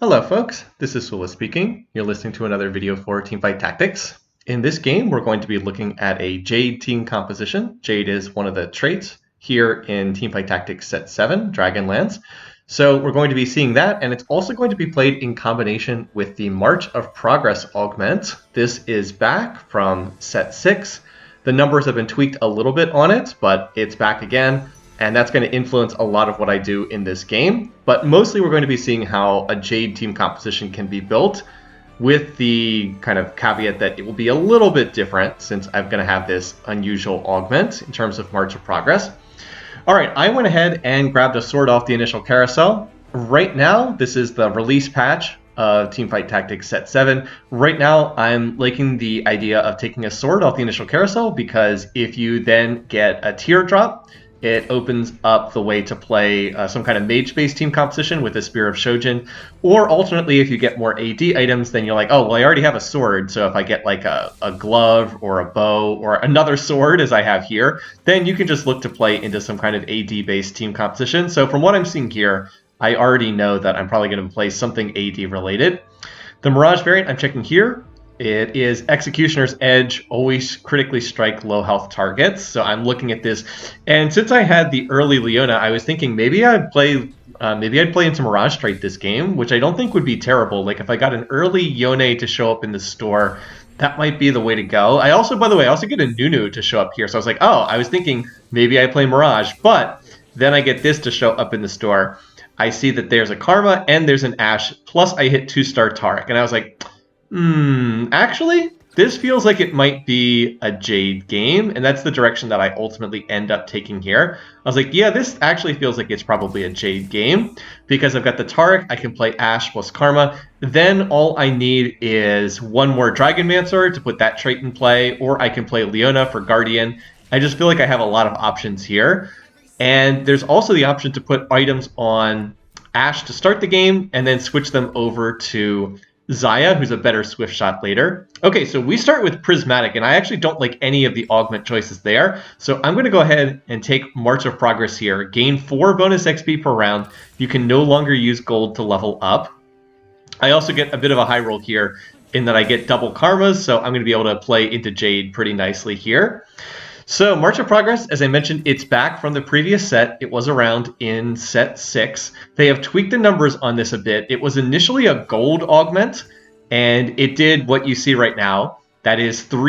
Hello folks, this is Sula speaking. You're listening to another video for Teamfight Tactics. In this game, we're going to be looking at a Jade team composition. Jade is one of the traits here in Teamfight Tactics Set 7, Dragonlance. So we're going to be seeing that, and it's also going to be played in combination with the March of Progress augment. This is back from Set 6. The numbers have been tweaked a little bit on it, but it's back again. And that's going to influence a lot of what I do in this game. But mostly we're going to be seeing how a Jade team composition can be built, with the kind of caveat that it will be a little bit different since I'm going to have this unusual augment in terms of March of Progress. All right, I went ahead and grabbed a sword off the initial carousel. Right now, this is the release patch of Teamfight Tactics Set 7. Right now, I'm liking the idea of taking a sword off the initial carousel because if you then get a tier drop, it opens up the way to play some kind of mage-based team composition with a Spear of Shojin. Or alternately, if you get more AD items, then you're like, oh, well, I already have a sword. So if I get like a glove or a bow or another sword, as I have here, then you can just look to play into some kind of AD-based team composition. So from what I'm seeing here, I already know that I'm probably going to play something AD-related. The Mirage variant I'm checking here. It is Executioner's Edge, always critically strike low health targets. So I'm looking at this, and since I had the early Leona, I was thinking maybe I'd play into Mirage trait this game, which I don't think would be terrible. Like if I got an early Yone to show up in the store, that might be the way to go. I also, by the way, I also get a Nunu to show up here. So I was like, oh, I was thinking maybe I play Mirage, but then I get this to show up in the store. I see that there's a Karma and there's an Ashe, plus I hit 2-star Taric, and I was like, actually, this feels like it might be a Jade game, and that's the direction that I ultimately end up taking here. I was like, yeah, this actually feels like it's probably a Jade game, because I've got the Taric, I can play Ashe plus Karma, then all I need is one more Dragonmancer to put that trait in play, or I can play Leona for Guardian. I just feel like I have a lot of options here, and there's also the option to put items on Ashe to start the game, and then switch them over to Xayah, who's a better swift shot later. Okay, so we start with Prismatic, and I actually don't like any of the augment choices there. So I'm going to go ahead and take March of Progress here. Gain 4 bonus XP per round. You can no longer use gold to level up. I also get a bit of a high roll here in that I get double karmas, so I'm going to be able to play into Jade pretty nicely here. So March of Progress, as I mentioned, it's back from the previous set. It was around in Set 6. They have tweaked the numbers on this a bit. It was initially a gold augment, and it did what you see right now. That is 4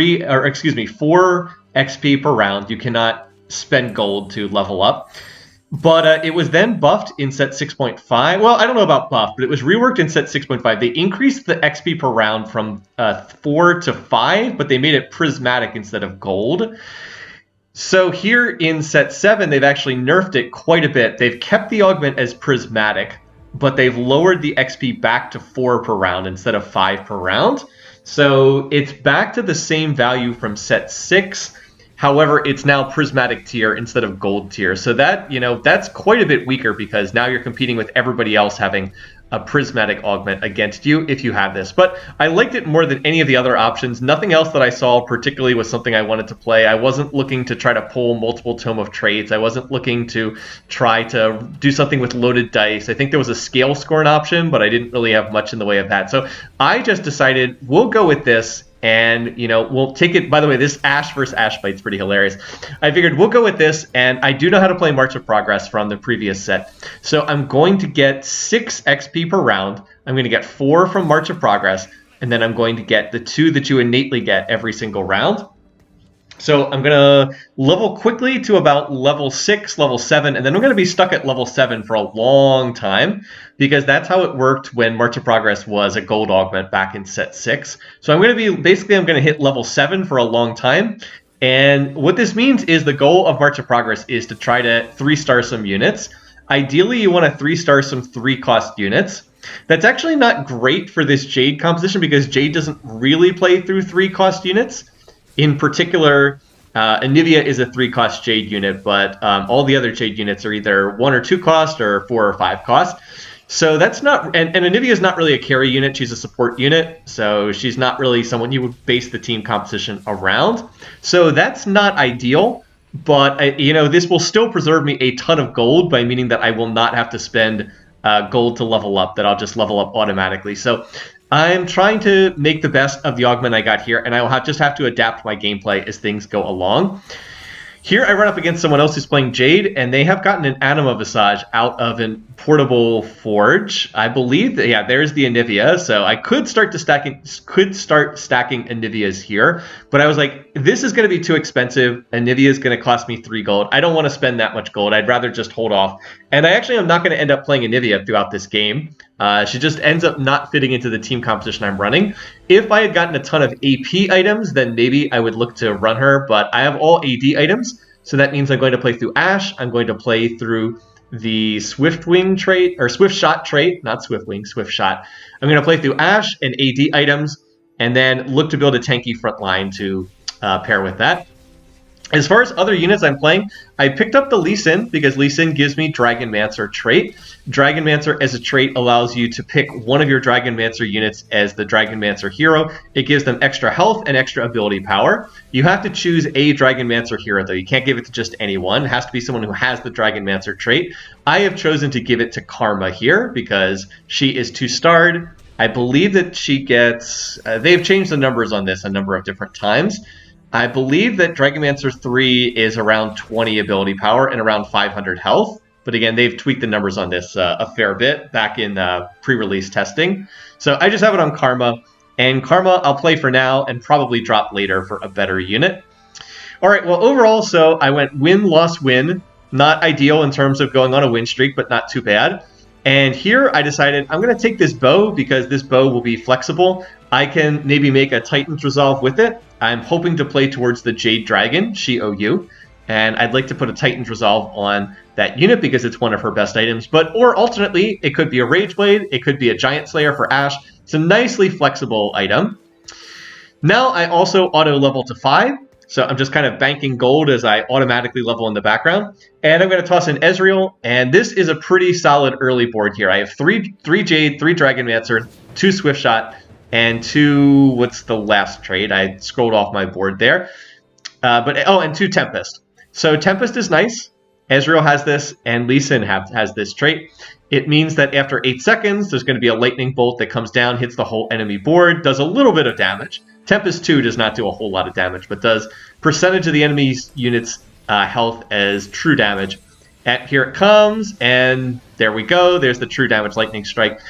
XP per round. You cannot spend gold to level up. But it was then buffed in Set 6.5. Well, I don't know about buff, but it was reworked in Set 6.5. They increased the XP per round from 4 to 5, but they made it prismatic instead of gold. So here in Set 7, they've actually nerfed it quite a bit. They've kept the augment as prismatic, but they've lowered the XP back to 4 per round instead of 5 per round. So it's back to the same value from Set 6. However, it's now prismatic tier instead of gold tier. So that, that's quite a bit weaker because now you're competing with everybody else having a prismatic augment against you if you have this. But I liked it more than any of the other options. Nothing else that I saw particularly was something I wanted to play. I wasn't looking to try to pull multiple Tome of Traits. I wasn't looking to try to do something with loaded dice. I think there was a scale scorn option, but I didn't really have much in the way of that. So I just decided we'll go with this. And, we'll take it. By the way, this Ashe versus Ashe fight's pretty hilarious. I figured we'll go with this, and I do know how to play March of Progress from the previous set. So I'm going to get 6 XP per round. I'm going to get 4 from March of Progress, and then I'm going to get the 2 that you innately get every single round. So I'm going to level quickly to about level 6, level 7, and then I'm going to be stuck at level 7 for a long time because that's how it worked when March of Progress was a gold augment back in Set 6. So I'm going to hit level 7 for a long time. And what this means is the goal of March of Progress is to try to 3-star some units. Ideally, you want to 3-star some 3-cost units. That's actually not great for this Jade composition because Jade doesn't really play through 3-cost units. In particular, Anivia is a 3-cost Jade unit, but all the other Jade units are either 1 or 2 cost or 4 or 5 cost. So that's not, and Anivia is not really a carry unit. She's a support unit, so she's not really someone you would base the team composition around. So that's not ideal, but this will still preserve me a ton of gold by meaning that I will not have to spend gold to level up that I'll just level up automatically. So I'm trying to make the best of the augment I got here, and I will just have to adapt my gameplay as things go along. Here I run up against someone else who's playing Jade, and they have gotten an Anima Visage out of a portable forge. I believe that, yeah, there's the Anivia. So I could start stacking Anivias here, but I was like, this is going to be too expensive. Anivia is going to cost me 3 gold. I don't want to spend that much gold. I'd rather just hold off. And I actually am not going to end up playing Anivia throughout this game. She just ends up not fitting into the team composition I'm running. If I had gotten a ton of AP items, then maybe I would look to run her, but I have all AD items, so that means I'm going to play through Ashe, I'm going to play through the Swift Wing trait, or Swift Shot trait, not Swift Wing, Swift Shot. I'm going to play through Ashe and AD items, and then look to build a tanky front line to pair with that. As far as other units I'm playing, I picked up the Lee Sin because Lee Sin gives me Dragonmancer trait. Dragonmancer as a trait allows you to pick one of your Dragonmancer units as the Dragonmancer hero. It gives them extra health and extra ability power. You have to choose a Dragonmancer hero though. You can't give it to just anyone. It has to be someone who has the Dragonmancer trait. I have chosen to give it to Karma here because she is 2-starred. I believe that she gets... they've changed the numbers on this a number of different times. I believe that Dragonmancer 3 is around 20 ability power and around 500 health. But again, they've tweaked the numbers on this a fair bit back in pre-release testing. So I just have it on Karma. And Karma I'll play for now and probably drop later for a better unit. All right, well, overall, so I went win, loss, win. Not ideal in terms of going on a win streak, but not too bad. And here I decided I'm going to take this bow because this bow will be flexible. I can maybe make a Titan's Resolve with it. I'm hoping to play towards the Jade Dragon, Shi-O-U, and I'd like to put a Titan's Resolve on that unit because it's one of her best items. Or alternately, it could be a Rage Blade, it could be a Giant Slayer for Ashe. It's a nicely flexible item. Now I also auto level to 5, so I'm just kind of banking gold as I automatically level in the background. And I'm going to toss in Ezreal, and this is a pretty solid early board here. I have 3 Jade, 3 Dragonmancer, 2 Swift Shot, and 2, what's the last trait? I scrolled off my board there. And 2 Tempest. So Tempest is nice. Ezreal has this, and Lee Sin has this trait. It means that after 8 seconds, there's going to be a lightning bolt that comes down, hits the whole enemy board, does a little bit of damage. Tempest 2 does not do a whole lot of damage, but does percentage of the enemy's unit's health as true damage. And here it comes, and there we go. There's the true damage lightning strike.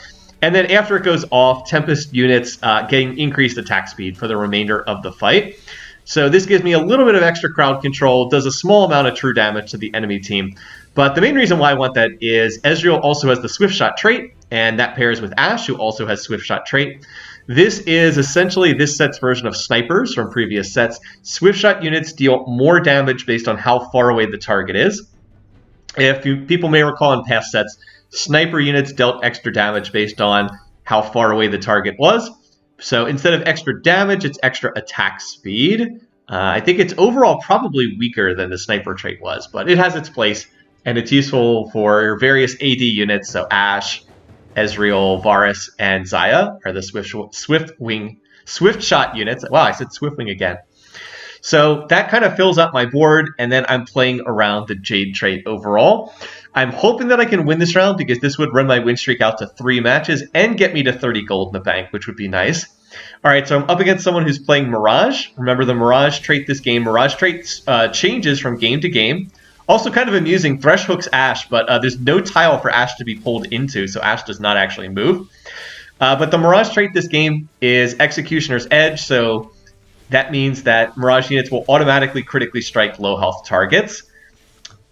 And then after it goes off, Tempest units getting increased attack speed for the remainder of the fight. So this gives me a little bit of extra crowd control, does a small amount of true damage to the enemy team. But the main reason why I want that is Ezreal also has the Swift Shot trait, and that pairs with Ashe, who also has Swift Shot trait. This is essentially this set's version of snipers from previous sets. Swift Shot units deal more damage based on how far away the target is. People may recall in past sets, sniper units dealt extra damage based on how far away the target was. So instead of extra damage, it's extra attack speed. I think it's overall probably weaker than the sniper trait was, but it has its place, and it's useful for various AD units. So Ashe, Ezreal, Varus, and Xayah are the Swift Shot units. Wow, I said Swift Wing again. So that kind of fills up my board, and then I'm playing around the Jade trait overall. I'm hoping that I can win this round because this would run my win streak out to 3 matches and get me to 30 gold in the bank, which would be nice. All right, so I'm up against someone who's playing Mirage. Remember the Mirage trait this game. Mirage trait changes from game to game. Also kind of amusing, Thresh hooks Ashe, but there's no tile for Ashe to be pulled into, so Ashe does not actually move. But the Mirage trait this game is Executioner's Edge, so that means that Mirage units will automatically critically strike low health targets.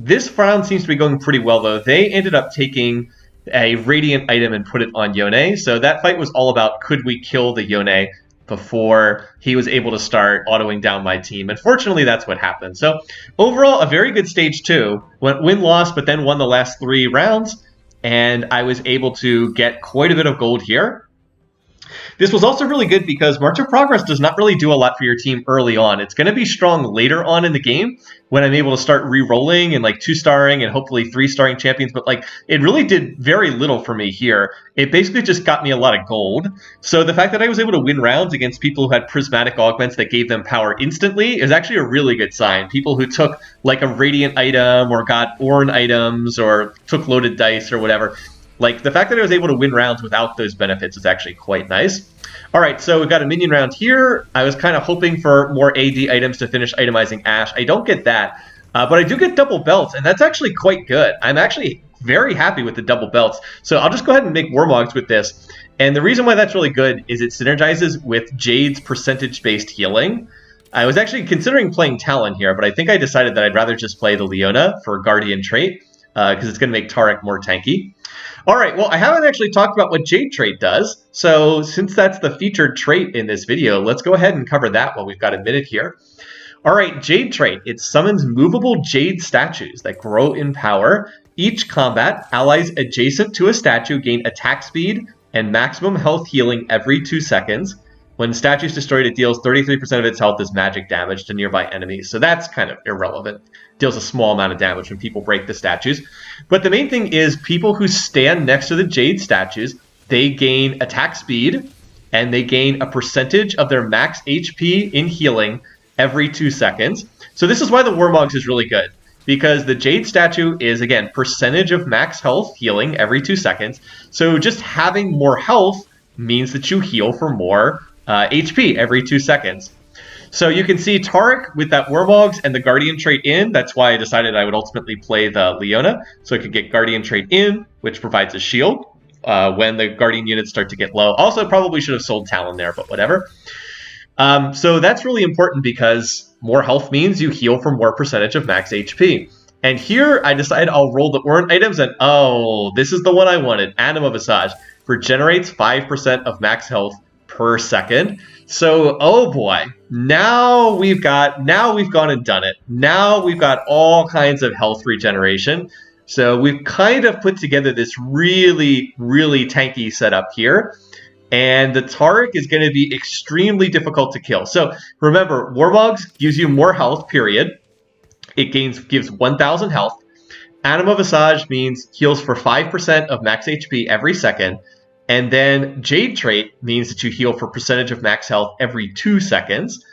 This round seems to be going pretty well, though. They ended up taking a Radiant item and put it on Yone, so that fight was all about could we kill the Yone before he was able to start autoing down my team. And fortunately, that's what happened. So overall, a very good stage 2. Went win-loss, but then won the last 3 rounds, and I was able to get quite a bit of gold here. This was also really good because March of Progress does not really do a lot for your team early on. It's going to be strong later on in the game when I'm able to start re-rolling and like 2-starring and hopefully 3-starring champions. But like it really did very little for me here. It basically just got me a lot of gold. So the fact that I was able to win rounds against people who had prismatic augments that gave them power instantly is actually a really good sign. People who took like a Radiant item or got Ornn items or took loaded dice or whatever. Like, the fact that I was able to win rounds without those benefits is actually quite nice. All right, so we've got a minion round here. I was kind of hoping for more AD items to finish itemizing Ashe. I don't get that, but I do get double belts, and that's actually quite good. I'm actually very happy with the double belts. So I'll just go ahead and make Warmogs with this. And the reason why that's really good is it synergizes with Jade's percentage-based healing. I was actually considering playing Talon here, but I think I decided that I'd rather just play the Leona for Guardian trait, because it's going to make Taric more tanky. All right, well, I haven't actually talked about what Jade trait does, so since that's the featured trait in this video, let's go ahead and cover that while we've got a minute here. All right, Jade trait. It summons movable Jade statues that grow in power. Each combat, allies adjacent to a statue gain attack speed and maximum health healing every 2 seconds. When the statue is destroyed, it deals 33% of its health as magic damage to nearby enemies. So that's kind of irrelevant. It deals a small amount of damage when people break the statues. But the main thing is people who stand next to the Jade statues, they gain attack speed, and they gain a percentage of their max HP in healing every 2 seconds. So this is why the Warmogs is really good. Because the Jade statue is, again, percentage of max health healing every 2 seconds. So just having more health means that you heal for more HP every 2 seconds. So you can see Taric with that Warmogs and the Guardian trait in. That's why I decided I would ultimately play the Leona. So I could get Guardian trait in, which provides a shield when the Guardian units start to get low. Also, probably should have sold Talon there, but whatever. So that's really important because more health means you heal for more percentage of max HP. And here I decided I'll roll the Orin items, and oh, this is the one I wanted. Anima Visage regenerates 5% of max health per second. So, oh boy, now we've gone and done it. Now we've got all kinds of health regeneration. So we've kind of put together this really, really tanky setup here. And the Taric is going to be extremely difficult to kill. So remember, Warmogs gives you more health, period. It gives 1,000 health. Anima Visage means heals for 5% of max HP every second. And then Jade trait means that you heal for percentage of max health every 2 seconds.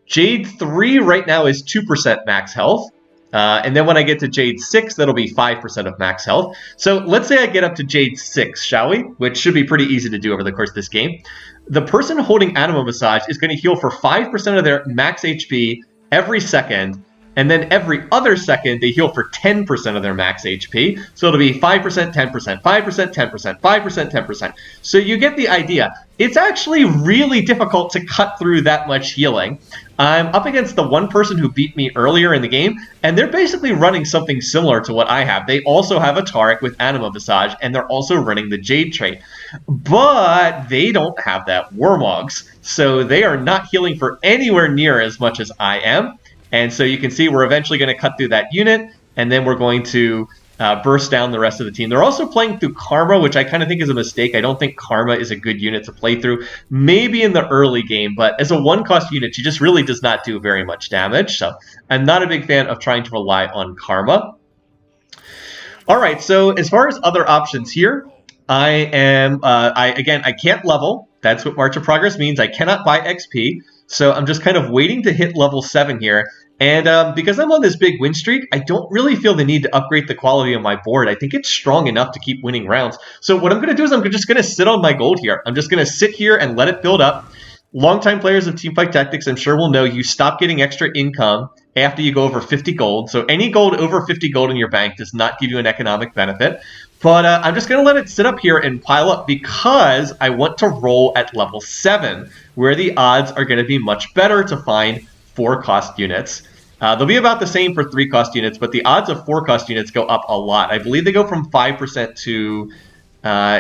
Jade 3 right now is 2% max health. And then when I get to Jade 6, that'll be 5% of max health. So let's say I get up to Jade 6, shall we? Which should be pretty easy to do over the course of this game. The person holding Anima Visage is going to heal for 5% of their max HP every second. And then every other second, they heal for 10% of their max HP. So it'll be 5%, 10%, 5%, 10%, 5%, 10%. So you get the idea. It's actually really difficult to cut through that much healing. I'm up against the one person who beat me earlier in the game, and they're basically running something similar to what I have. They also have a Taric with Anima Visage, and they're also running the Jade trait. But they don't have that Warmogs, so they are not healing for anywhere near as much as I am. And so you can see we're eventually going to cut through that unit, and then we're going to burst down the rest of the team. They're also playing through Karma, which I kind of think is a mistake. I don't think Karma is a good unit to play through. Maybe in the early game, but as a one-cost unit, she just really does not do very much damage. So I'm not a big fan of trying to rely on Karma. All right, so as far as other options here, I can't level. That's what March of Progress means. I cannot buy XP. So I'm just kind of waiting to hit level 7 here. And because I'm on this big win streak, I don't really feel the need to upgrade the quality of my board. I think it's strong enough to keep winning rounds. So what I'm going to do is I'm just going to sit on my gold here. I'm just going to sit here and let it build up. Longtime players of Teamfight Tactics, I'm sure will know you stop getting extra income after you go over 50 gold. So any gold over 50 gold in your bank does not give you an economic benefit. But I'm just going to let it sit up here and pile up because I want to roll at level 7, where the odds are going to be much better to find 4-cost units. They'll be about the same for 3-cost units, but the odds of 4-cost units go up a lot. I believe they go from 5% to,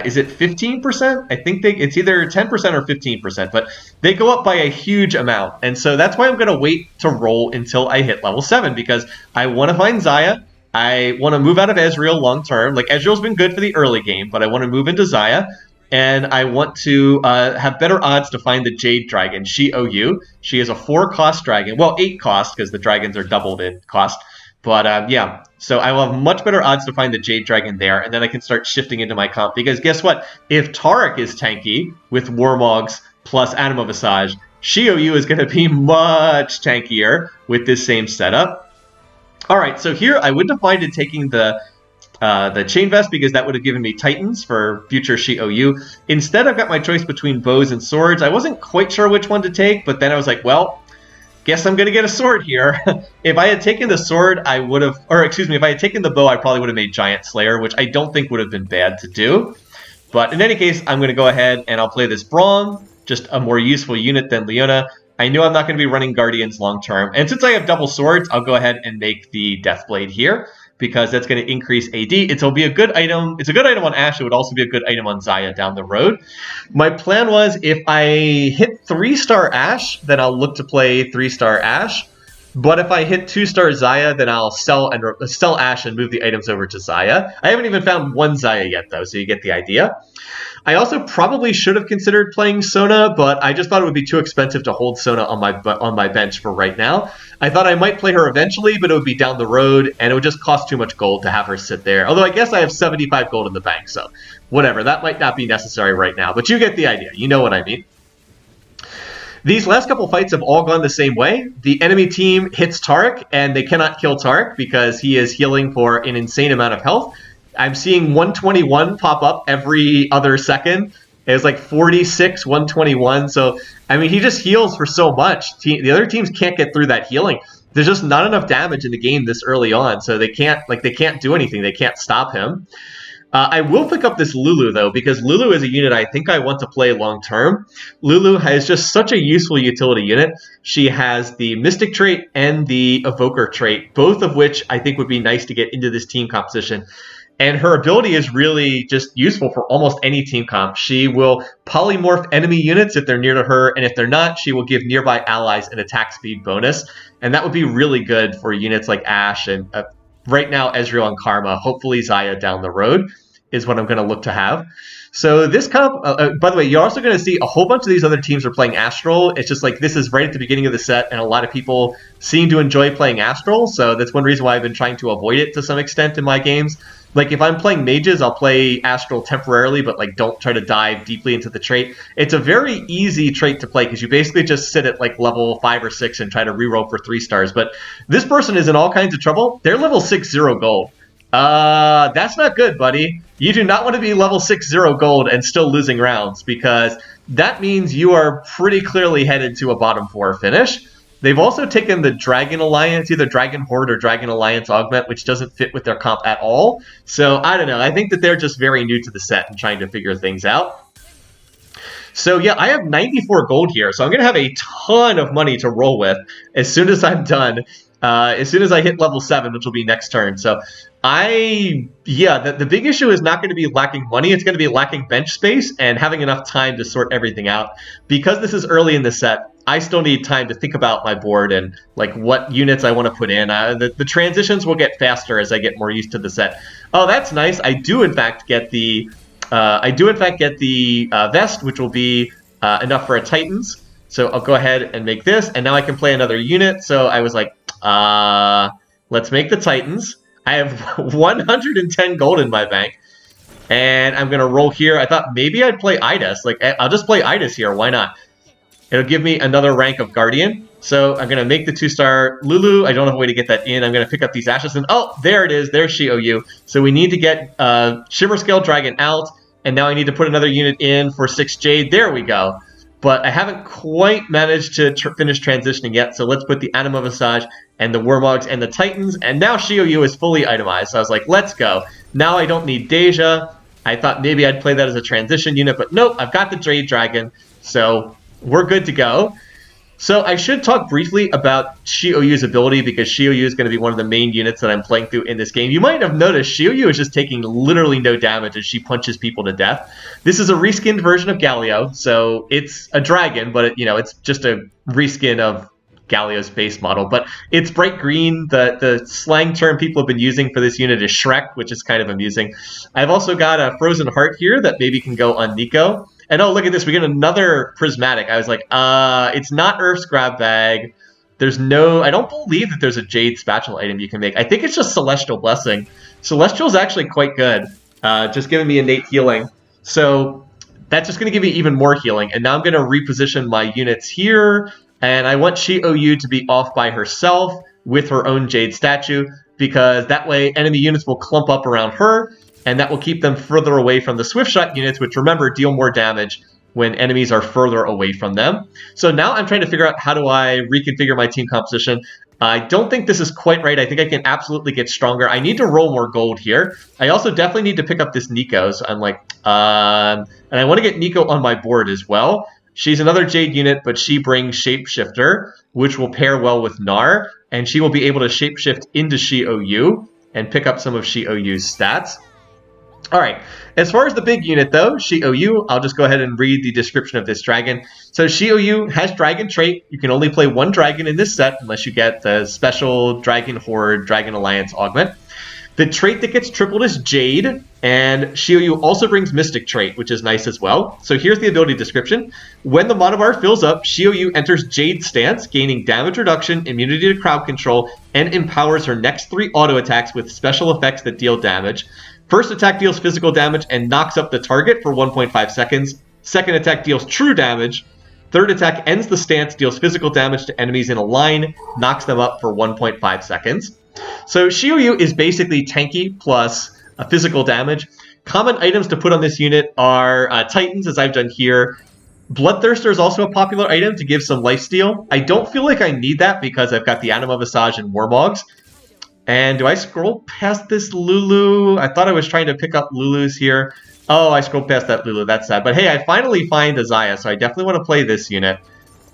is it 15%? I think it's either 10% or 15%, but they go up by a huge amount. And so that's why I'm going to wait to roll until I hit level 7, because I want to find Xayah. I want to move out of Ezreal long term. Like, Ezreal's been good for the early game, but I want to move into Xayah. And I want to have better odds to find the Jade Dragon, Xiaoyu. She is a 4-cost dragon. Well, 8-cost, because the dragons are doubled in cost. But yeah, so I will have much better odds to find the Jade Dragon there, and then I can start shifting into my comp. Because guess what? If Taric is tanky with Warmogs plus Anima Visage, Xiaoyu is going to be much tankier with this same setup. All right, so here I wouldn't have minded taking the the Chain Vest because that would have given me Titans for future Shi-OU. Instead, I've got my choice between bows and swords. I wasn't quite sure which one to take, but then I was like, well, guess I'm going to get a sword here. If I had taken the sword, I would have, or excuse me, if I had taken the bow, I probably would have made Giant Slayer, which I don't think would have been bad to do. But in any case, I'm going to go ahead and I'll play this Braum, just a more useful unit than Leona. I know I'm not going to be running Guardians long term. And since I have double swords, I'll go ahead and make the Deathblade here because that's going to increase AD. It'll be a good item. It's a good item on Ashe. It would also be a good item on Xayah down the road. My plan was if I hit 3-star Ashe, then I'll look to play 3-star Ashe. But if I hit 2-star Xayah, then I'll sell Ashe and move the items over to Xayah. I haven't even found one Xayah yet, though, so you get the idea. I also probably should have considered playing Sona, but I just thought it would be too expensive to hold Sona on my bench for right now. I thought I might play her eventually, but it would be down the road, and it would just cost too much gold to have her sit there. Although I guess I have 75 gold in the bank, so whatever. That might not be necessary right now, but you get the idea. You know what I mean. These last couple fights have all gone the same way. The enemy team hits Taric, and they cannot kill Taric because he is healing for an insane amount of health. I'm seeing 121 pop up every other second. It's like 46, 121. So, I mean, he just heals for so much. The other teams can't get through that healing. There's just not enough damage in the game this early on, so they can't do anything. They can't stop him. I will pick up this Lulu, though, because Lulu is a unit I think I want to play long-term. Lulu has just such a useful utility unit. She has the Mystic trait and the Evoker trait, both of which I think would be nice to get into this team composition. And her ability is really just useful for almost any team comp. She will polymorph enemy units if they're near to her, and if they're not, she will give nearby allies an attack speed bonus. And that would be really good for units like Ashe and right now Ezreal and Karma. Hopefully Xayah down the road is what I'm going to look to have. So this comp, by the way, you're also going to see a whole bunch of these other teams are playing Astral. It's just like this is right at the beginning of the set, and a lot of people seem to enjoy playing Astral. So that's one reason why I've been trying to avoid it to some extent in my games. Like if I'm playing mages, I'll play Astral temporarily, but like don't try to dive deeply into the trait. It's a very easy trait to play because you basically just sit at like level 5 or 6 and try to reroll for 3 stars. But this person is in all kinds of trouble. They're level 6-0 gold. That's not good, buddy. You do not want to be level 6-0 gold and still losing rounds because that means you are pretty clearly headed to a bottom 4 finish. They've also taken the Dragon Alliance, either Dragon Horde or Dragon Alliance Augment, which doesn't fit with their comp at all. So, I don't know. I think that they're just very new to the set and trying to figure things out. So, yeah, I have 94 gold here. So, I'm going to have a ton of money to roll with as soon as I'm done. As soon as I hit level 7, which will be next turn. So, the big issue is not going to be lacking money. It's going to be lacking bench space and having enough time to sort everything out. Because this is early in the set, I still need time to think about my board and like what units I want to put in. The transitions will get faster as I get more used to the set. Oh, that's nice. I do in fact get the vest, which will be enough for a Titans. So I'll go ahead and make this, and now I can play another unit. So I was like, let's make the Titans. I have 110 gold in my bank, and I'm gonna roll here. I thought maybe I'd play Idus. Like I'll just play Idus here. Why not? It'll give me another rank of Guardian. So I'm going to make the 2-star Lulu. I don't have a way to get that in. I'm going to pick up these ashes. And oh, there it is. There's Shi-OU. So we need to get Shimmer Scale Dragon out. And now I need to put another unit in for 6 Jade. There we go. But I haven't quite managed to finish transitioning yet. So let's put the Anima Visage and the Wormogs and the Titans. And now Shi-OU is fully itemized. So I was like, let's go. Now I don't need Deja. I thought maybe I'd play that as a transition unit. But nope, I've got the Jade Dragon. So we're good to go. So I should talk briefly about Shi-OU's ability because Shi-OU is going to be one of the main units that I'm playing through in this game. You might have noticed Shi-OU is just taking literally no damage as she punches people to death. This is a reskinned version of Galio, so it's a dragon, but it's just a reskin of Galio's base model. But it's bright green. The slang term people have been using for this unit is Shrek, which is kind of amusing. I've also got a Frozen Heart here that maybe can go on Nico. And oh, look at this. We get another Prismatic. I was like, it's not Earth's Grab Bag. I don't believe that there's a Jade Spatula item you can make. I think it's just Celestial Blessing. Celestial's actually quite good. Just giving me innate healing. So that's just going to give me even more healing. And now I'm going to reposition my units here. And I want Shi-OU to be off by herself with her own Jade statue. because that way enemy units will clump up around her, and that will keep them further away from the swift shot units, which, remember, deal more damage when enemies are further away from them. So now I'm trying to figure out how do I reconfigure my team composition. I don't think this is quite right. I think I can absolutely get stronger. I need to roll more gold here. I also definitely need to pick up this Nico. So I'm like, and I want to get Nico on my board as well. She's another Jade unit, but she brings Shapeshifter, which will pair well with Gnar, and she will be able to shapeshift into Shi-OU and pick up some of Shi-OU's stats. All right, as far as the big unit, though, Shi-OU, I'll just go ahead and read the description of this dragon. So Shi-OU has dragon trait. You can only play one dragon in this set unless you get the special Dragon Horde, Dragon Alliance augment. The trait that gets tripled is Jade, and Shi-OU also brings Mystic trait, which is nice as well. So here's the ability description. When the monobar fills up, Shi-OU enters Jade stance, gaining damage reduction, immunity to crowd control, and empowers her next 3 auto attacks with special effects that deal damage. First attack deals physical damage and knocks up the target for 1.5 seconds. Second attack deals true damage. Third attack ends the stance, deals physical damage to enemies in a line, knocks them up for 1.5 seconds. So Shi-OU is basically tanky plus physical damage. Common items to put on this unit are Titans, as I've done here. Bloodthirster is also a popular item to give some lifesteal. I don't feel like I need that because I've got the Anima Visage and Warmogs. And do I scroll past this Lulu? I thought I was trying to pick up Lulu's here. Oh, I scrolled past that Lulu. That's sad. But hey, I finally find a Xayah, so I definitely want to play this unit.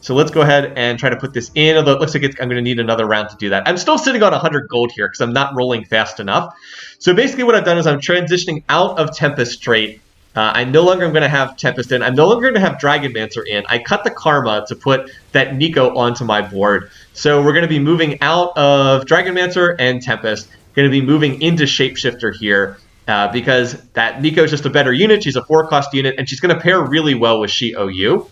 So let's go ahead and try to put this in, although it looks like I'm going to need another round to do that. I'm still sitting on 100 gold here because I'm not rolling fast enough. So basically what I've done is I'm transitioning out of Tempest trait. I no longer am going to have Tempest in. I'm no longer going to have Dragonmancer in. I cut the Karma to put that Nico onto my board. So we're going to be moving out of Dragonmancer and Tempest. Going to be moving into Shapeshifter here because that Nico is just a better unit. She's a 4-cost unit, and she's going to pair really well with Shi-OU.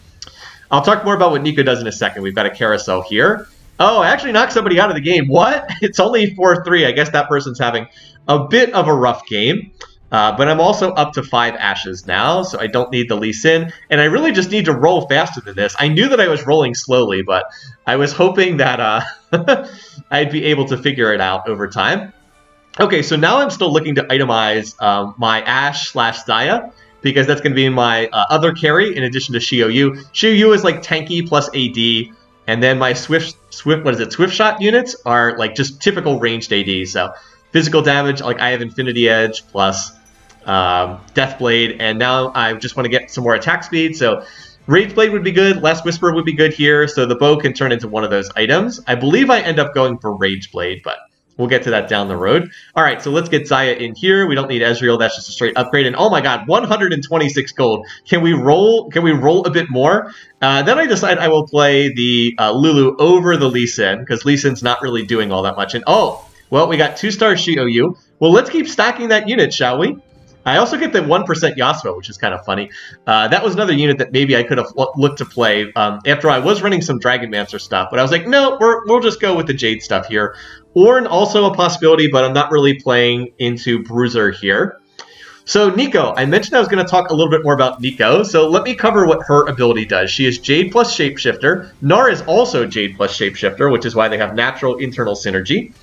I'll talk more about what Nico does in a second. We've got a carousel here. Oh, I actually knocked somebody out of the game. What? It's only 4-3. I guess that person's having a bit of a rough game. But I'm also up to 5 ashes now, so I don't need the Lee Sin. And I really just need to roll faster than this. I knew that I was rolling slowly, but I was hoping that I'd be able to figure it out over time. Okay, so now I'm still looking to itemize my Ashe/Xayah, because that's going to be my other carry in addition to Shi-OU. Shi-OU is like tanky plus AD, and then my swift shot units are like just typical ranged AD. So physical damage, like I have Infinity Edge plus Deathblade, and now I just want to get some more attack speed. So Rageblade would be good, Last Whisper would be good here, so the bow can turn into one of those items. I believe I end up going for Rageblade, but we'll get to that down the road. All right, so let's get Xayah in here. We don't need Ezreal. That's just a straight upgrade. And oh my god, 126 gold. Can we roll a bit more? Then I decide I will play the Lulu over the Lee Sin, because Lee Sin's not really doing all that much. And oh, well, we got 2-star Shi-OU. Well, let's keep stacking that unit, shall we? I also get the 1% Yasuo, which is kind of funny. That was another unit that maybe I could have looked to play after I was running some Dragonmancer stuff. But I was like, no, we'll just go with the Jade stuff here. Ornn also a possibility, but I'm not really playing into Bruiser here. So Nico, I mentioned I was going to talk a little bit more about Nico, so let me cover what her ability does. She is Jade plus Shapeshifter. Gnar is also Jade plus Shapeshifter, which is why they have natural internal synergy.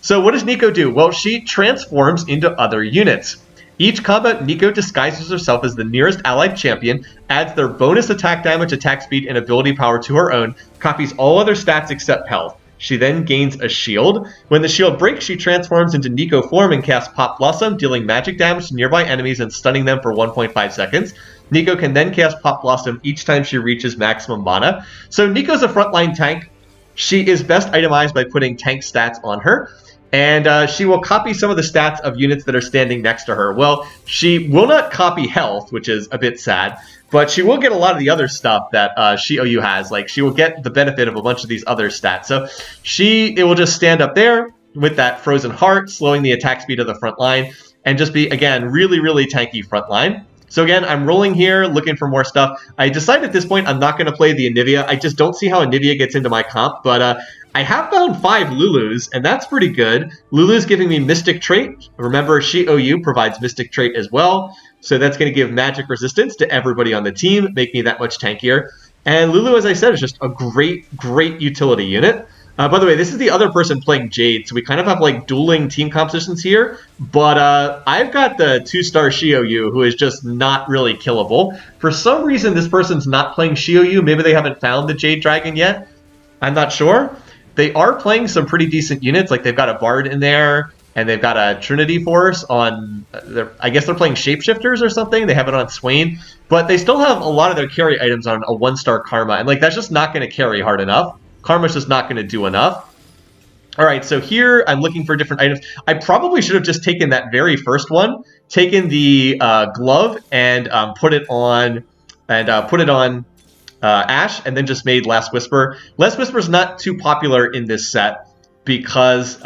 So what does Nico do? Well, she transforms into other units. Each combat, Nico disguises herself as the nearest allied champion, adds their bonus attack damage, attack speed, and ability power to her own, copies all other stats except health. She then gains a shield. When the shield breaks, she transforms into Nico form and casts Pop Blossom, dealing magic damage to nearby enemies and stunning them for 1.5 seconds. Nico can then cast Pop Blossom each time she reaches maximum mana. So Nico's a frontline tank. She is best itemized by putting tank stats on her. And she will copy some of the stats of units that are standing next to her. Well, she will not copy health, which is a bit sad, but she will get a lot of the other stuff that Shi-OU has. Like, she will get the benefit of a bunch of these other stats. So it will just stand up there with that Frozen Heart, slowing the attack speed of the front line, and just be, again, really, really tanky front line. So again, I'm rolling here, looking for more stuff. I decided at this point I'm not going to play the Anivia. I just don't see how Anivia gets into my comp, but I have found 5 Lulus, and that's pretty good. Lulu's giving me Mystic Trait. Remember, Shi-OU provides Mystic Trait as well, so that's going to give magic resistance to everybody on the team, make me that much tankier. And Lulu, as I said, is just a great, great utility unit. By the way, this is the other person playing Jade, so we kind of have like dueling team compositions here. But I've got the 2-star Xiaoyu, who is just not really killable. For some reason, this person's not playing Xiaoyu. Maybe they haven't found the Jade Dragon yet. I'm not sure. They are playing some pretty decent units. Like they've got a Bard in there, and they've got a Trinity Force on. I guess they're playing Shapeshifters or something. They have it on Swain, but they still have a lot of their carry items on a 1-star Karma, and like that's just not going to carry hard enough. Karma's just not going to do enough. All right, so here I'm looking for different items. I probably should have just taken that very first one, taken the glove and put it on Ash, and then just made Last Whisper. Last Whisper is not too popular in this set because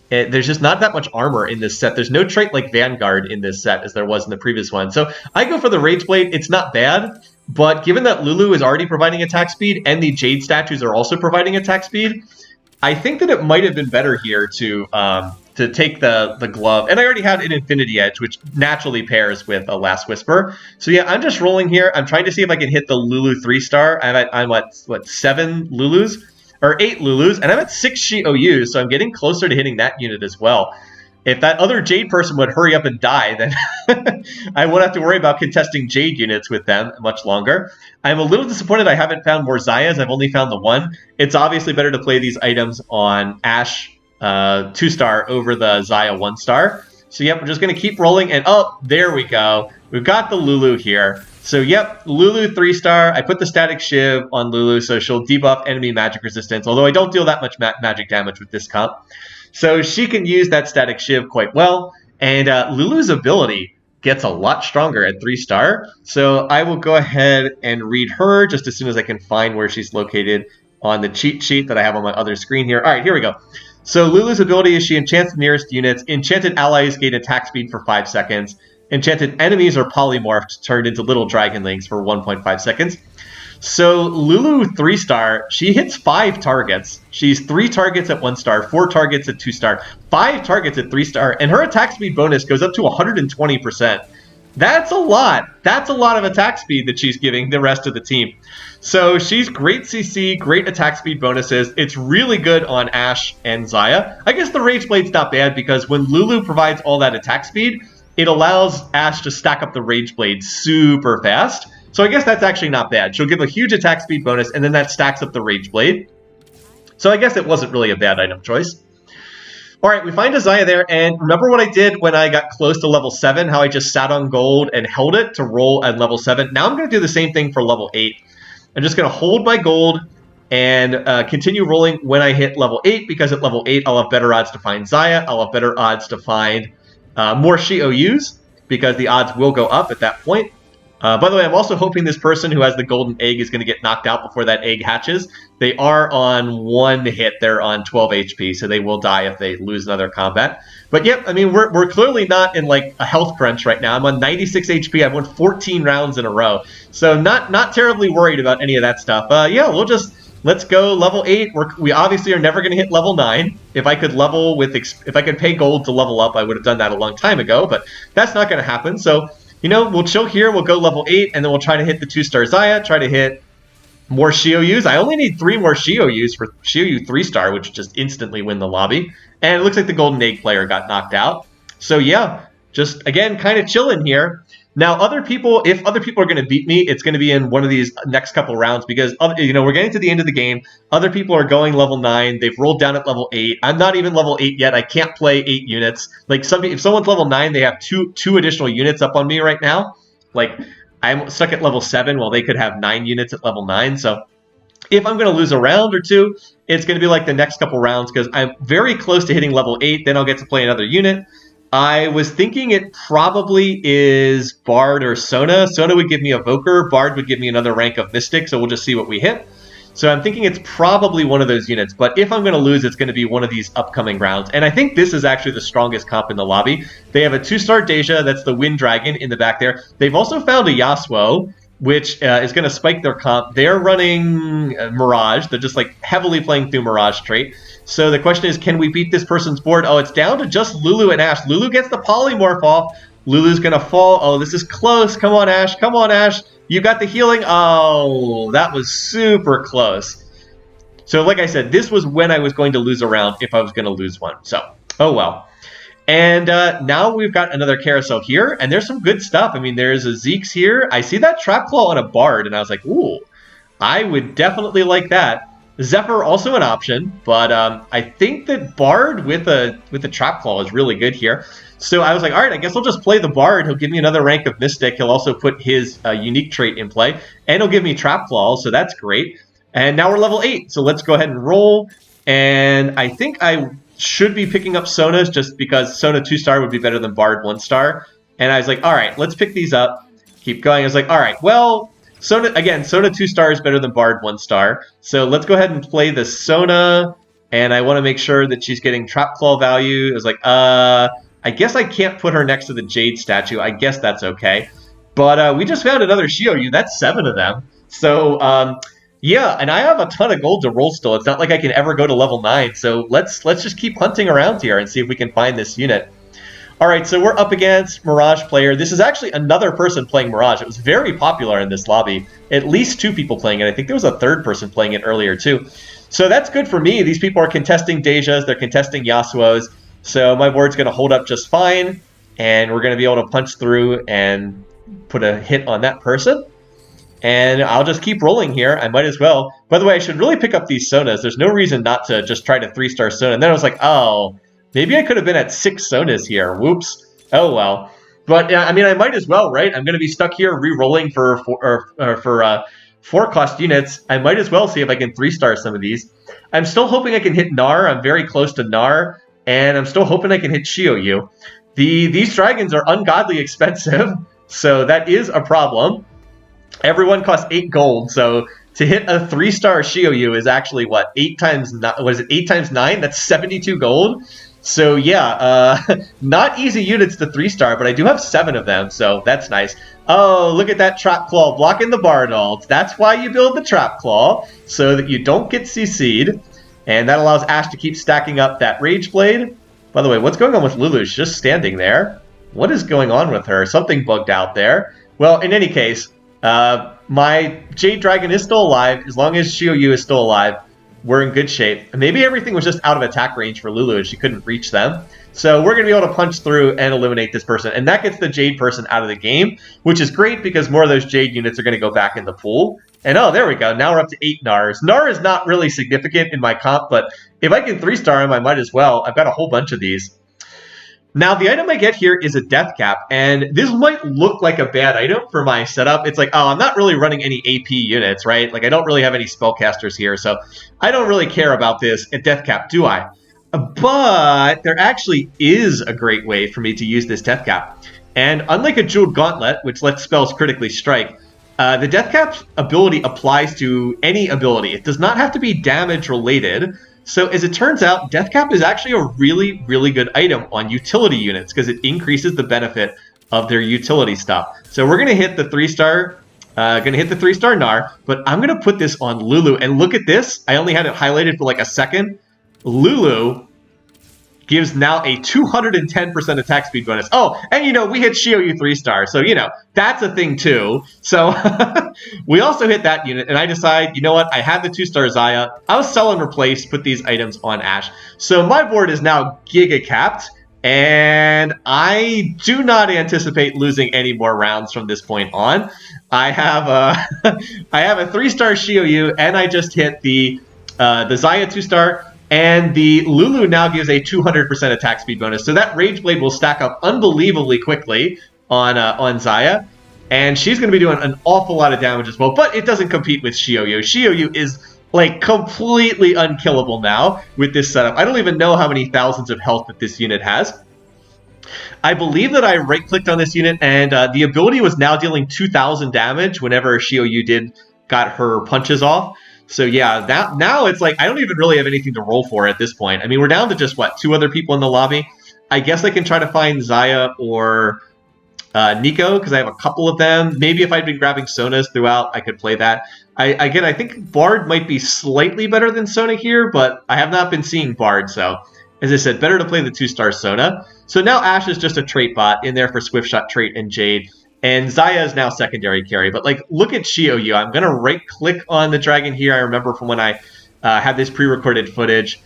there's just not that much armor in this set. There's no trait like Vanguard in this set as there was in the previous one. So I go for the Rage Blade. It's not bad. But given that Lulu is already providing attack speed and the Jade statues are also providing attack speed, I think that it might have been better here to take the glove. And I already had an Infinity Edge, which naturally pairs with a Last Whisper. So yeah, I'm just rolling here. I'm trying to see if I can hit the Lulu 3-star. I'm at, what, 7 Lulus? Or 8 Lulus, and I'm at 6 Xiaoyus, so I'm getting closer to hitting that unit as well. If that other Jade person would hurry up and die, then I won't have to worry about contesting Jade units with them much longer. I'm a little disappointed I haven't found more Zayas. I've only found the one. It's obviously better to play these items on Ash 2-star over the Zaya 1-star. So yep, we're just going to keep rolling, and oh, there we go. We've got the Lulu here. So yep, Lulu 3-star. I put the Static Shiv on Lulu, so she'll debuff enemy magic resistance, although I don't deal that much magic damage with this comp. So she can use that Static Shiv quite well, and Lulu's ability gets a lot stronger at 3-star. So I will go ahead and read her just as soon as I can find where she's located on the cheat sheet that I have on my other screen here. All right, here we go. So Lulu's ability is she enchants the nearest units. Enchanted allies gain attack speed for 5 seconds. Enchanted enemies are polymorphed, turned into little dragonlings for 1.5 seconds. So Lulu 3-star, she hits 5 targets. She's 3 targets at 1-star, 4 targets at 2-star, 5 targets at 3-star, and her attack speed bonus goes up to 120%. That's a lot. That's a lot of attack speed that she's giving the rest of the team. So she's great CC, great attack speed bonuses. It's really good on Ash and Zaya. I guess the Rage Blade's not bad because when Lulu provides all that attack speed, it allows Ash to stack up the Rage Blade super fast. So I guess that's actually not bad. She'll give a huge attack speed bonus, and then that stacks up the Rage Blade. So I guess it wasn't really a bad item choice. All right, we find a Zaya there, and remember what I did when I got close to level 7, how I just sat on gold and held it to roll at level 7? Now I'm going to do the same thing for level 8. I'm just going to hold my gold and continue rolling when I hit level 8, because at level 8 I'll have better odds to find Zaya. I'll have better odds to find more Xiaoyus, because the odds will go up at that point. By the way, I'm also hoping this person who has the golden egg is going to get knocked out before that egg hatches. They are on 1 hit. They're on 12 HP, so they will die if they lose another combat. But yep, I mean, we're clearly not in like a health crunch right now. I'm on 96 HP. I've won 14 rounds in a row. So not terribly worried about any of that stuff. Yeah, let's go level 8. We obviously are never going to hit level 9. If I could level with, if I could pay gold to level up, I would have done that a long time ago, but that's not going to happen. So, you know, we'll chill here, we'll go level 8, and then we'll try to hit the 2-star Zaya, try to hit more Xiaoyus. I only need 3 more Xiaoyus for Xiaoyu 3-star, which just instantly win the lobby. And it looks like the golden egg player got knocked out. So yeah, just, again, kind of chilling here. Now, if other people are going to beat me, it's going to be in one of these next couple rounds because, you know, we're getting to the end of the game. Other people are going level 9. They've rolled down at level 8. I'm not even level 8 yet. I can't play 8 units. Like, if someone's level 9, they have two additional units up on me right now. Like, I'm stuck at level 7 while they could have 9 units at level 9. So if I'm going to lose a round or two, it's going to be like the next couple rounds because I'm very close to hitting level 8. Then I'll get to play another unit. I was thinking it probably is Bard or Sona. Sona would give me Evoker. Bard would give me another rank of Mystic, so we'll just see what we hit. So I'm thinking it's probably one of those units. But if I'm going to lose, it's going to be one of these upcoming rounds. And I think this is actually the strongest comp in the lobby. They have a 2-star Deja. That's the Wind Dragon in the back there. They've also found a Yasuo, which is going to spike their comp. They're running Mirage. They're just like heavily playing through Mirage trait. So the question is, can we beat this person's board? Oh, it's down to just Lulu and Ash. Lulu gets the polymorph off. Lulu's going to fall. Oh, this is close. Come on, Ash. Come on, Ash. You got the healing. Oh, that was super close. So like I said, this was when I was going to lose a round if I was going to lose one. So, oh well. And now we've got another carousel here, and there's some good stuff. I mean, there's a Zeke's here. I see that Trap Claw on a Bard, and I was like, ooh, I would definitely like that. Zephyr also an option, but I think that Bard with a Trap Claw is really good here. So I was like, all right, I guess I'll just play the Bard. He'll give me another rank of Mystic. He'll also put his unique trait in play, and he'll give me Trap Claw, so that's great. And now we're level 8, so let's go ahead and roll. And I think I should be picking up Sona's just because Sona 2-star would be better than Bard 1-star. And I was like, all right, let's pick these up. Keep going. I was like, all right, well, Sona 2-star is better than Bard 1-star. So let's go ahead and play the Sona. And I want to make sure that she's getting Trap Claw value. I was like, I guess I can't put her next to the Jade statue. I guess that's okay. But we just found another Shioyu. That's 7 of them. So, yeah, and I have a ton of gold to roll still. It's not like I can ever go to level 9. So let's just keep hunting around here and see if we can find this unit. All right, so we're up against Mirage player. This is actually another person playing Mirage. It was very popular in this lobby. At least 2 people playing it. I think there was a 3rd person playing it earlier too. So that's good for me. These people are contesting Dejas. They're contesting Yasuo's. So my board's going to hold up just fine. And we're going to be able to punch through and put a hit on that person. And I'll just keep rolling here. I might as well. By the way, I should really pick up these Sonas. There's no reason not to just try to 3-star Sona. And then I was like, oh, maybe I could have been at 6 Sonas here. Whoops. Oh, well. But, I mean, I might as well, right? I'm going to be stuck here re-rolling for 4-cost units. I might as well see if I can 3-star some of these. I'm still hoping I can hit Gnar. I'm very close to Gnar. And I'm still hoping I can hit Shioyu. These dragons are ungodly expensive. So that is a problem. Everyone costs 8 gold, so to hit a 3-star Shioyu is actually, what, 8 times 9? What is it, 8 times 9? That's 72 gold. So yeah, not easy units to 3-star, but I do have 7 of them, so that's nice. Oh, look at that Trap Claw blocking the Bard ult. That's why you build the Trap Claw, so that you don't get CC'd. And that allows Ashe to keep stacking up that Rage Blade. By the way, what's going on with Lulu? She's just standing there. What is going on with her? Something bugged out there. Well, in any case, my Jade Dragon is still alive. As long as Shioyu is still alive, we're in good shape. And maybe everything was just out of attack range for Lulu and she couldn't reach them. So we're going to be able to punch through and eliminate this person. And that gets the Jade person out of the game, which is great because more of those Jade units are going to go back in the pool. And oh, there we go. Now we're up to 8 Gnars. Gnar is not really significant in my comp, but if I can 3-star him, I might as well. I've got a whole bunch of these. Now, the item I get here is a Death Cap, and this might look like a bad item for my setup. It's like, oh, I'm not really running any AP units, right? Like, I don't really have any spellcasters here, so I don't really care about this at Death Cap, do I? But there actually is a great way for me to use this Death Cap. And unlike a Jeweled Gauntlet, which lets spells critically strike, the Death Cap's ability applies to any ability. It does not have to be damage related. So as it turns out, Death Cap is actually a really, really good item on utility units because it increases the benefit of their utility stuff. So we're going to hit the 3-star, Gnar, but I'm going to put this on Lulu. And look at this. I only had it highlighted for like a second. Lulu gives now a 210% attack speed bonus. Oh, and you know, we hit Shioyu 3-star, so you know, that's a thing too. So we also hit that unit, and I decide, you know what, I have the 2-star Xayah. I'll sell and replace, put these items on Ashe. So my board is now giga capped, and I do not anticipate losing any more rounds from this point on. I have a 3-star Shioyu, and I just hit the Xayah 2-star. And the Lulu now gives a 200% attack speed bonus. So that Rage Blade will stack up unbelievably quickly on Xayah. And she's going to be doing an awful lot of damage as well. But it doesn't compete with Shioyu. Shioyu is like completely unkillable now with this setup. I don't even know how many thousands of health that this unit has. I believe that I right-clicked on this unit. And the ability was now dealing 2,000 damage whenever Shioyu got her punches off. So yeah, now it's like I don't even really have anything to roll for at this point. I mean, we're down to just, what, 2 other people in the lobby? I guess I can try to find Xayah or Nico, because I have a couple of them. Maybe if I'd been grabbing Sonas throughout, I could play that. I think Bard might be slightly better than Sona here, but I have not been seeing Bard, so as I said, better to play the 2-star Sona. So now Ashe is just a trait bot in there for Swift Shot trait and Jade. And Xayah is now secondary carry. But, like, look at Shioyu. I'm going to right-click on the dragon here. I remember from when I Had this pre-recorded footage.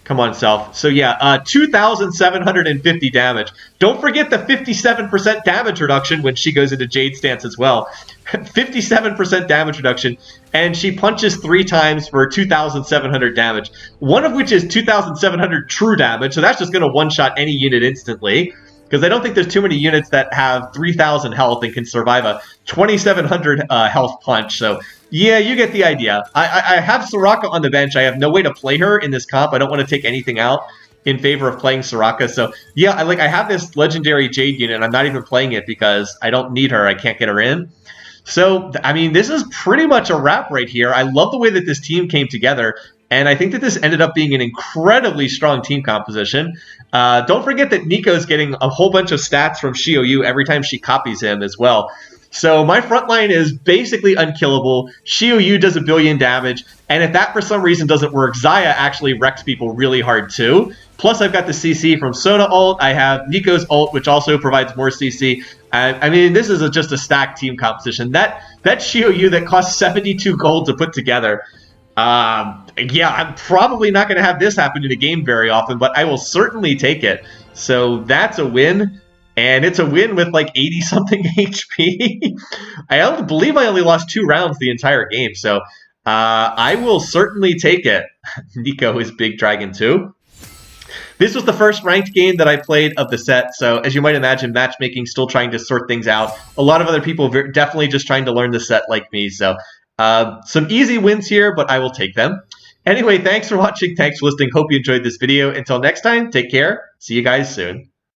Come on, Self. So yeah, 2,750 damage. Don't forget the 57% damage reduction when she goes into Jade stance as well. 57% damage reduction, and she punches 3 times for 2,700 damage. One of which is 2,700 true damage, so that's just going to one-shot any unit instantly. Because I don't think there's too many units that have 3,000 health and can survive a 2,700 health punch. So yeah, you get the idea. I have Soraka on the bench. I have no way to play her in this comp. I don't want to take anything out in favor of playing Soraka. So yeah, I have this legendary Jade unit, and I'm not even playing it because I don't need her. I can't get her in. So, I mean, this is pretty much a wrap right here. I love the way that this team came together, and I think that this ended up being an incredibly strong team composition. Don't forget that Nico's getting a whole bunch of stats from Xiaoyu every time she copies him as well. So my front line is basically unkillable. Xiaoyu does 1 billion damage, and if that for some reason doesn't work, Xayah actually wrecks people really hard too. Plus, I've got the CC from Sona ult. I have Nico's ult, which also provides more CC. I mean, this is just a stacked team composition. That Xiaoyu that cost 72 gold to put together. Yeah, I'm probably not going to have this happen in a game very often, but I will certainly take it. So that's a win. And it's a win with like 80-something HP. I believe I only lost 2 rounds the entire game. So I will certainly take it. Nico is Big Dragon 2. This was the first ranked game that I played of the set, so as you might imagine, matchmaking, still trying to sort things out. A lot of other people definitely just trying to learn the set like me, so some easy wins here, but I will take them. Anyway, thanks for watching, thanks for listening, hope you enjoyed this video. Until next time, take care, see you guys soon.